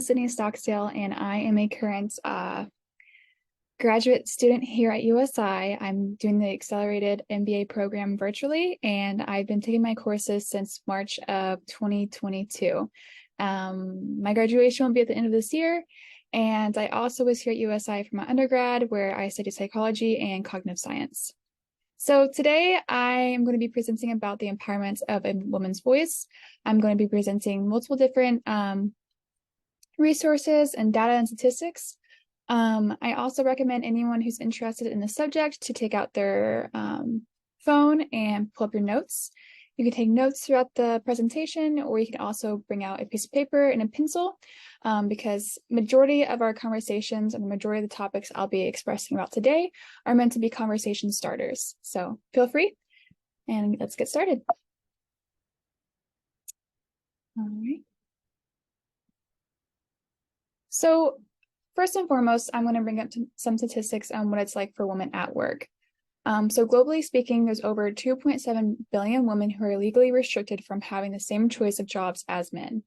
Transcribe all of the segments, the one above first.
is Sydney Stocksdale, and I am a current graduate student here at USI. I'm doing the accelerated MBA program virtually, and I've been taking my courses since March of 2022. My graduation will be at the end of this year, and I also was here at USI for my undergrad, where I studied psychology and cognitive science. So today I am going to be presenting about the empowerment of a woman's voice. I'm going to be presenting multiple different resources and data and statistics. I also recommend anyone who's interested in the subject to take out their phone and pull up your notes. You can take notes throughout the presentation, or you can also bring out a piece of paper and a pencil, because majority of our conversations and the majority of the topics I'll be expressing about today are meant to be conversation starters. So feel free, and let's get started. All right. So first and foremost, I'm going to bring up some statistics on what it's like for women at work. So globally speaking, there's over 2.7 billion women who are legally restricted from having the same choice of jobs as men.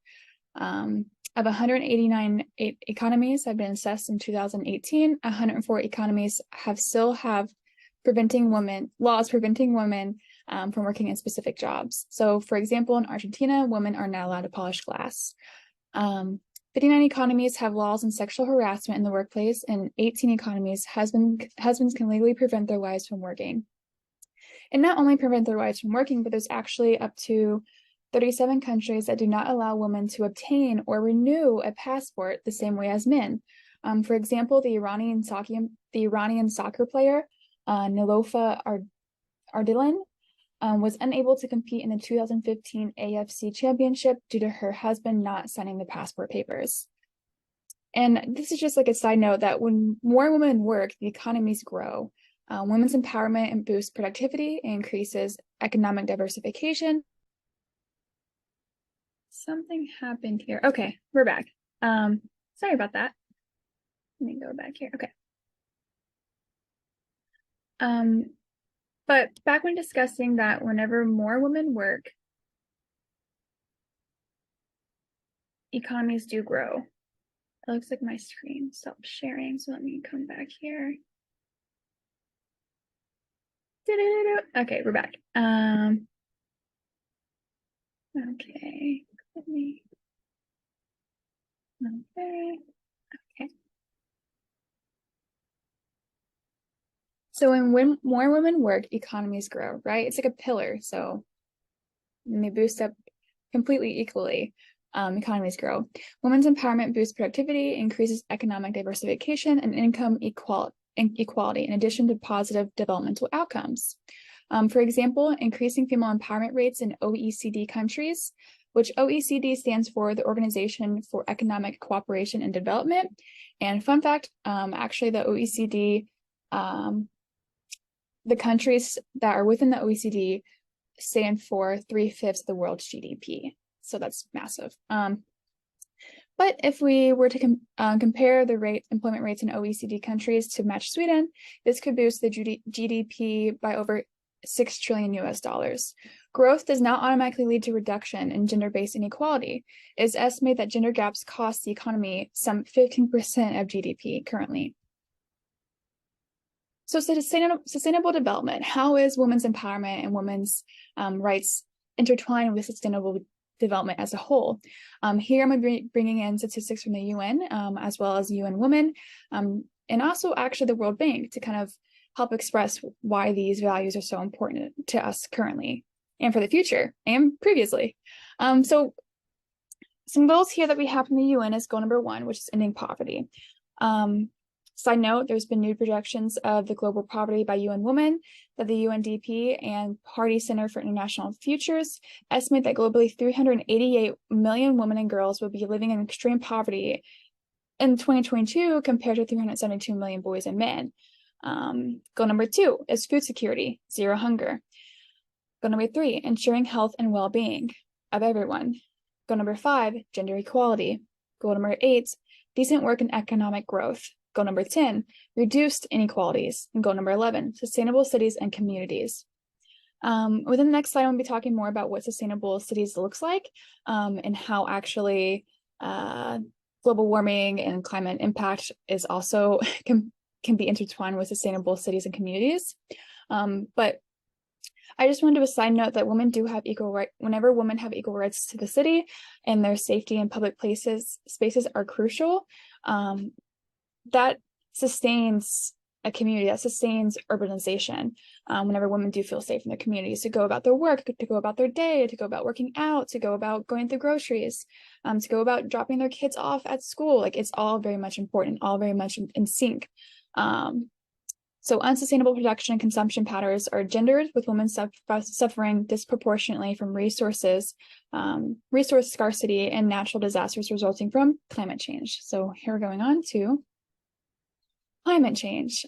Of 189 economies have been assessed in 2018, 104 economies still have laws preventing women from working in specific jobs. So for example, in Argentina, women are not allowed to polish glass. 59 economies have laws on sexual harassment in the workplace, and 18 economies, husbands can legally prevent their wives from working. And not only prevent their wives from working, but there's actually up to 37 countries that do not allow women to obtain or renew a passport the same way as men. For example, the Iranian soccer player, Nilofa Ardilan, was unable to compete in the 2015 AFC Championship due to her husband not signing the passport papers. And this is just like a side note that when more women work, the economies grow. Women's empowerment and boosts productivity, increases economic diversification. Something happened here. Okay, we're back. Sorry about that. Let me go back here. Okay. But back when discussing that whenever more women work, economies do grow. It looks like my screen stopped sharing, so let me come back here. Okay, we're back. Okay, okay. So when more women work, economies grow, right? It's like a pillar. So when they boost up completely equally, economies grow. Women's empowerment boosts productivity, increases economic diversification, and income equality, in addition to positive developmental outcomes. For example, increasing female empowerment rates in OECD countries, which OECD stands for the Organization for Economic Cooperation and Development. And fun fact, actually the OECD, the countries that are within the OECD stand for 3/5 of the world's GDP. So that's massive. But if we were to compare the employment rates in OECD countries to match Sweden, this could boost the GDP by over $6 trillion US. Growth does not automatically lead to reduction in gender-based inequality. It is estimated that gender gaps cost the economy some 15% of GDP currently. So sustainable development. How is women's empowerment and women's rights intertwined with sustainable development as a whole? Here I'm going to be bringing in statistics from the UN, as well as UN Women, and also actually the World Bank to kind of help express why these values are so important to us currently and for the future and previously. So some goals here that we have from the UN is goal number 1, which is ending poverty. Side note, there's been new projections of the global poverty by UN Women that the UNDP and Party Center for International Futures estimate that globally 388 million women and girls will be living in extreme poverty in 2022 compared to 372 million boys and men. Goal number 2 is food security, zero hunger. Goal number 3, ensuring health and well-being of everyone. Goal number 5, gender equality. Goal number 8, decent work and economic growth. Goal number 10, reduced inequalities. And goal number 11, sustainable cities and communities. Within the next slide, I'm going to be talking more about what sustainable cities looks like, and how actually global warming and climate impact is also can be intertwined with sustainable cities and communities. But I just wanted to a side note that women do have equal right. Whenever women have equal rights to the city, and their safety in public spaces are crucial. That sustains a community, that sustains urbanization. Whenever women do feel safe in their communities to go about their work, to go about their day, to go about working out, to go about going through groceries, to go about dropping their kids off at school, like it's all very much important, all very much in sync. So unsustainable production and consumption patterns are gendered, with women suffering disproportionately from resource scarcity and natural disasters resulting from climate change. So here we're going on to climate change.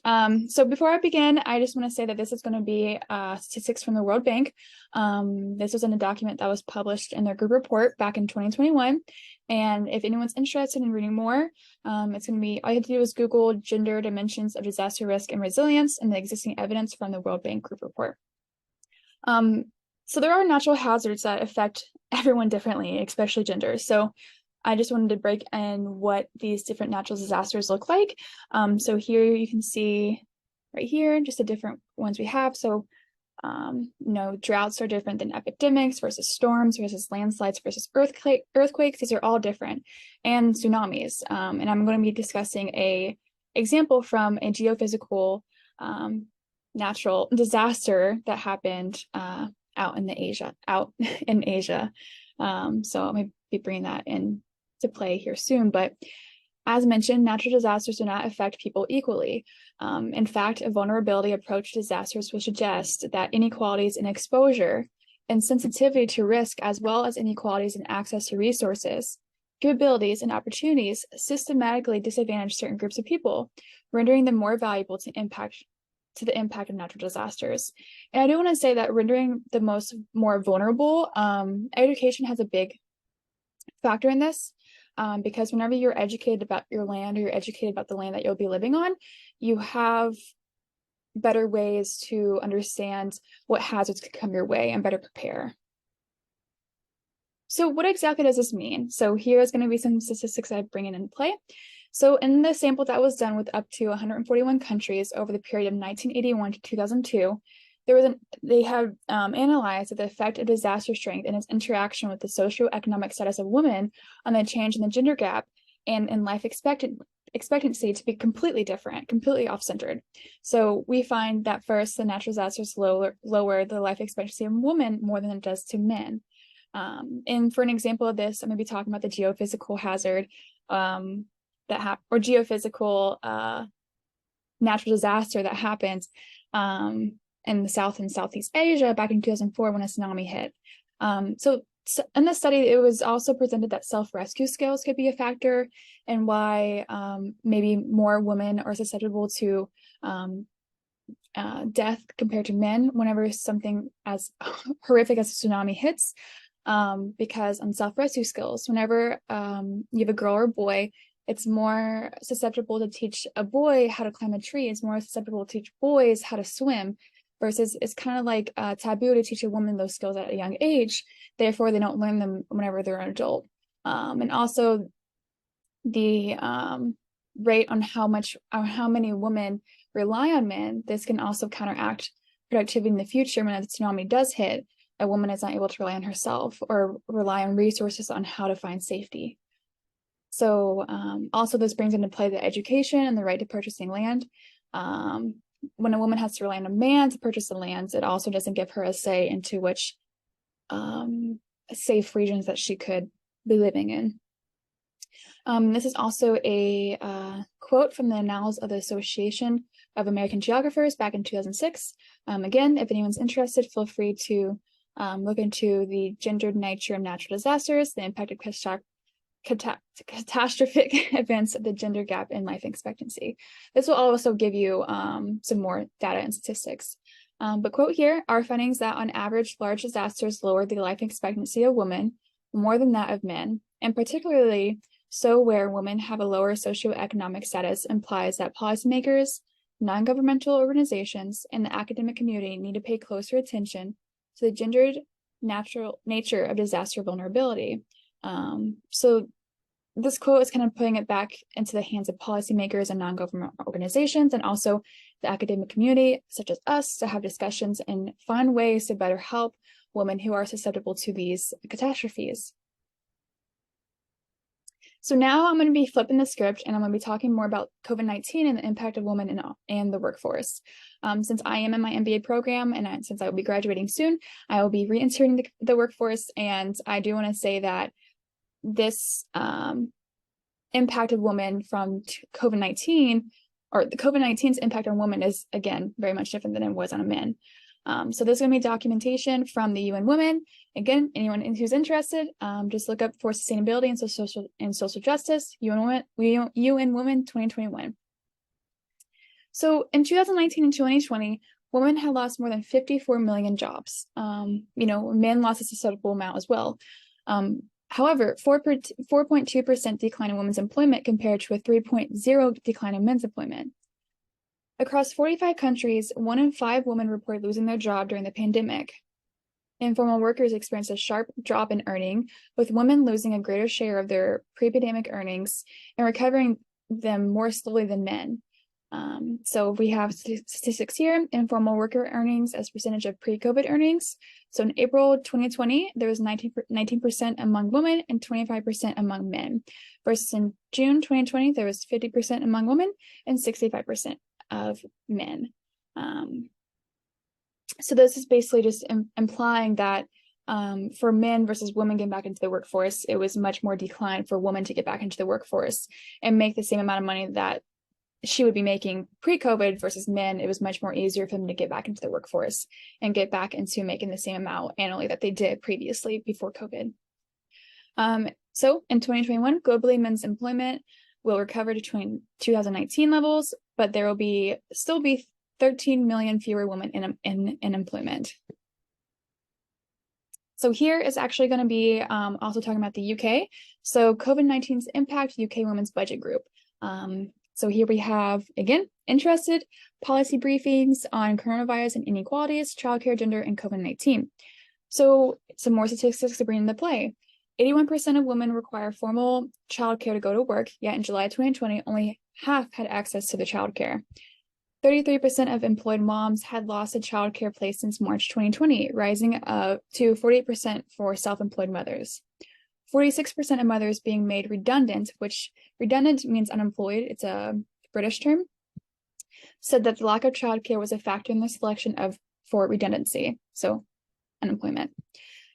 So before I begin, I just want to say that this is going to be statistics from the World Bank. This was in a document that was published in their group report back in 2021. And if anyone's interested in reading more, it's going to be, all you have to do is Google gender dimensions of disaster risk and resilience and the existing evidence from the World Bank group report. So there are natural hazards that affect everyone differently, especially gender. So I just wanted to break in what these different natural disasters look like. So here you can see right here, just the different ones we have. So, droughts are different than epidemics versus storms versus landslides versus earthquakes. These are all different, and tsunamis. And I'm going to be discussing a example from a geophysical natural disaster that happened out in Asia. So I may be bringing that in to play here soon, but as mentioned, natural disasters do not affect people equally. In fact, a vulnerability approach to disasters will suggest that inequalities in exposure and sensitivity to risk, as well as inequalities in access to resources, capabilities, and opportunities systematically disadvantage certain groups of people, rendering them more valuable to the impact of natural disasters. And I do want to say that rendering the more vulnerable, education has a big factor in this. Because whenever you're educated about your land, or you're educated about the land that you'll be living on, you have better ways to understand what hazards could come your way and better prepare. So what exactly does this mean? So here is going to be some statistics I bring in play. So in the sample that was done with up to 141 countries over the period of 1981 to 2002, they have analyzed the effect of disaster strength and its interaction with the socioeconomic status of women on the change in the gender gap and in life expectancy to be completely different, completely off-centered. So we find that first, the natural disasters lower the life expectancy of women more than it does to men. And for an example of this, I'm going to be talking about the geophysical hazard or geophysical natural disaster that happened in the South and Southeast Asia back in 2004 when a tsunami hit. So in the study, it was also presented that self-rescue skills could be a factor in why maybe more women are susceptible to death compared to men whenever something as horrific as a tsunami hits. Because on self-rescue skills, whenever you have a girl or a boy, it's more susceptible to teach a boy how to climb a tree. It's more susceptible to teach boys how to swim. Versus it's kind of like taboo to teach a woman those skills at a young age. Therefore, they don't learn them whenever they're an adult. And also the rate on how many women rely on men, this can also counteract productivity in the future. When a tsunami does hit, a woman is not able to rely on herself or rely on resources on how to find safety. So also this brings into play the education and the right to purchasing land. When a woman has to rely on a man to purchase the lands, it also doesn't give her a say into which safe regions that she could be living in. This is also a quote from the Annals of the Association of American Geographers back in 2006. Again, if anyone's interested, feel free to look into the gendered nature of natural disasters, the impact of catastrophic events of the gender gap in life expectancy. This will also give you some more data and statistics. But quote here, our findings that on average, large disasters lower the life expectancy of women more than that of men, and particularly so where women have a lower socioeconomic status implies that policymakers, non-governmental organizations, and the academic community need to pay closer attention to the gendered natural nature of disaster vulnerability. So this quote is kind of putting it back into the hands of policymakers and non-government organizations, and also the academic community, such as us, to have discussions and find ways to better help women who are susceptible to these catastrophes. So now I'm going to be flipping the script, and I'm going to be talking more about COVID-19 and the impact of women in the workforce. Since I am in my MBA program, and since I will be graduating soon, I will be re-entering the workforce, and I do want to say that this impact of women from COVID-19, or the COVID-19's impact on women, is, again, very much different than it was on men. So there's going to be documentation from the UN Women. Again, anyone who's interested, just look up for sustainability and social justice, UN Women 2021. So in 2019 and 2020, women had lost more than 54 million jobs. Men lost a susceptible amount as well. However, 4.2% decline in women's employment compared to a 3.0% decline in men's employment. Across 45 countries, 1 in 5 women reported losing their job during the pandemic. Informal workers experienced a sharp drop in earning, with women losing a greater share of their pre-pandemic earnings and recovering them more slowly than men. So we have statistics here: informal worker earnings as percentage of pre-COVID earnings. So in April 2020, there was 19% among women and 25% among men, versus in June 2020, there was 50% among women and 65% of men. So this is basically just implying that for men versus women getting back into the workforce, it was much more decline for women to get back into the workforce and make the same amount of money that she would be making pre-COVID, versus men. It was much more easier for them to get back into the workforce and get back into making the same amount annually that they did previously before COVID. So in 2021, globally, men's employment will recover to 2019 levels, but there will still be 13 million fewer women in employment. So here is actually going to be also talking about the UK. So COVID-19's impact, UK Women's Budget Group. So here we have, again, interested policy briefings on coronavirus and inequalities, childcare, gender, and COVID-19. So some more statistics to bring into play. 81% of women require formal childcare to go to work, yet in July 2020, only half had access to the childcare. 33% of employed moms had lost a childcare place since March 2020, rising to 48% for self-employed mothers. 46% of mothers being made redundant, which redundant means unemployed, it's a British term, said that the lack of childcare was a factor in the selection for redundancy, so unemployment.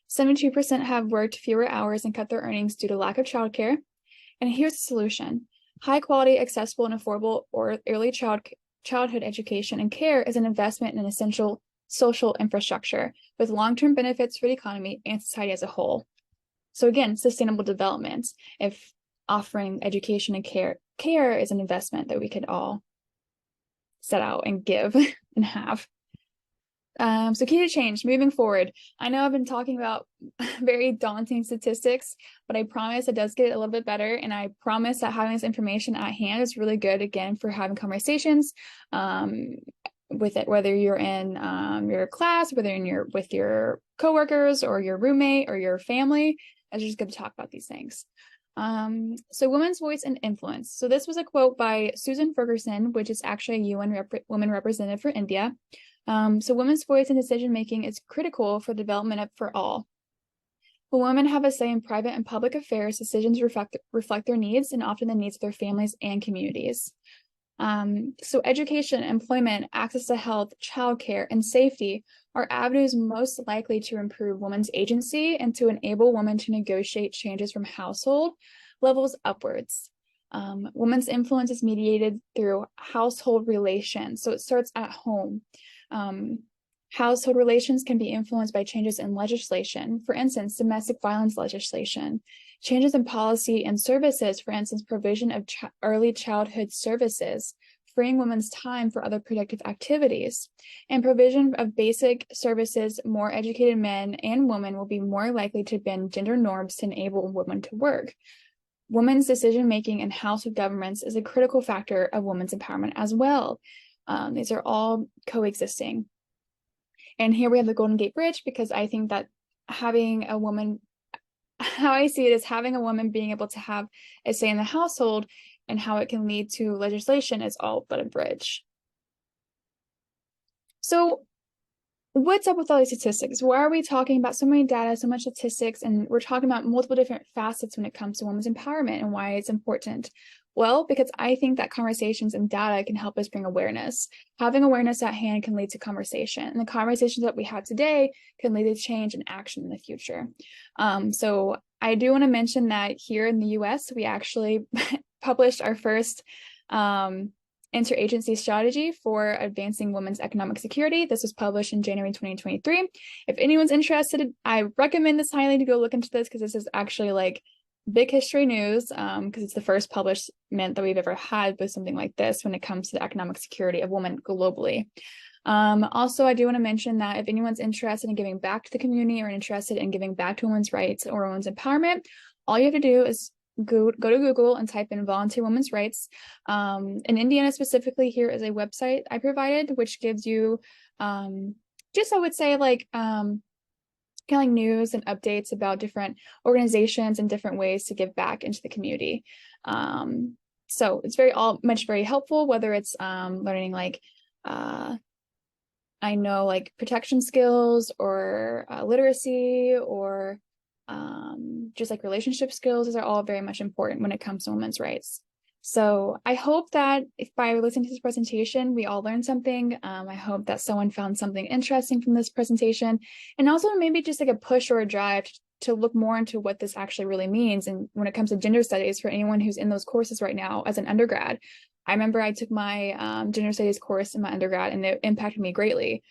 72% have worked fewer hours and cut their earnings due to lack of childcare. And here's the solution: high quality, accessible, and affordable or early childhood education and care is an investment in an essential social infrastructure with long-term benefits for the economy and society as a whole. So again, sustainable development, if offering education and care is an investment that we could all set out and give and have. So key to change, moving forward. I know I've been talking about very daunting statistics, but I promise it does get a little bit better. And I promise that having this information at hand is really good, again, for having conversations with it, whether you're in your class, whether with your coworkers or your roommate or your family. It's just good to talk about these things. So women's voice and influence. So this was a quote by Susan Ferguson, which is actually a UN woman representative for India. So women's voice in decision-making is critical for development for all. When women have a say in private and public affairs, decisions reflect their needs and often the needs of their families and communities. So education, employment, access to health, childcare, and safety are avenues most likely to improve women's agency and to enable women to negotiate changes from household levels upwards. Women's influence is mediated through household relations, so it starts at home. Household relations can be influenced by changes in legislation, for instance, domestic violence legislation, changes in policy and services, for instance, provision of early childhood services, freeing women's time for other productive activities, and provision of basic services. More educated men and women will be more likely to bend gender norms to enable women to work. Women's decision-making in household governments is a critical factor of women's empowerment as well. These are all coexisting. And here we have the Golden Gate Bridge, because I think that having a woman how I see it is having a woman being able to have a say in the household and how it can lead to legislation is all but a bridge. So what's up with all these statistics? Why are we talking about so many data, so much statistics, and we're talking about multiple different facets when it comes to women's empowerment and why it's important? Well, because I think that conversations and data can help us bring awareness. Having awareness at hand can lead to conversation, and the conversations that we have today can lead to change and action in the future. So I do want to mention that here in the US, we actually published our first interagency strategy for advancing women's economic security. This was published in January 2023. If anyone's interested, I recommend this highly to go look into this because this is actually like big history news because it's the first published that we've ever had with something like this when it comes to the economic security of women globally. Also, I do want to mention that if anyone's interested in giving back to the community or interested in giving back to women's rights or women's empowerment, all you have to do is go to Google and type in volunteer women's rights. In Indiana specifically, here is a website I provided, which gives you just, I would say, like kind of like news and updates about different organizations and different ways to give back into the community. So it's very helpful, whether it's learning like I know like protection skills or literacy or just like relationship skills. These are all very much important when it comes to women's rights. So I hope that if by listening to this presentation, we all learned something. I hope that someone found something interesting from this presentation, and also maybe just like a push or a drive to look more into what this actually really means. And when it comes to gender studies, for anyone who's in those courses right now as an undergrad, I remember I took my gender studies course in my undergrad, and it impacted me greatly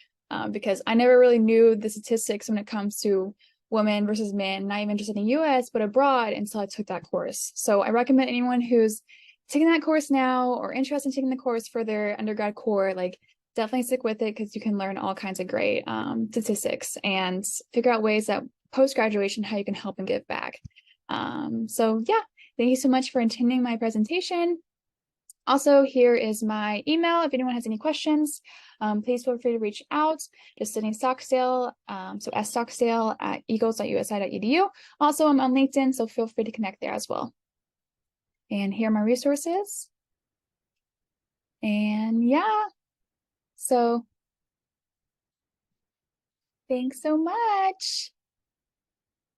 because I never really knew the statistics when it comes to women versus men, not even just in the US, but abroad until I took that course. So I recommend anyone who's taking that course now or interested in taking the course for their undergrad core, like definitely stick with it because you can learn all kinds of great statistics and figure out ways that post-graduation, how you can help and give back. So yeah, thank you so much for attending my presentation. Also, here is my email. If anyone has any questions, please feel free to reach out. Just Sydney Stocksdale, so sstocksdale@eagles.usi.edu. Also, I'm on LinkedIn, so feel free to connect there as well. And here are my resources. And yeah, so thanks so much.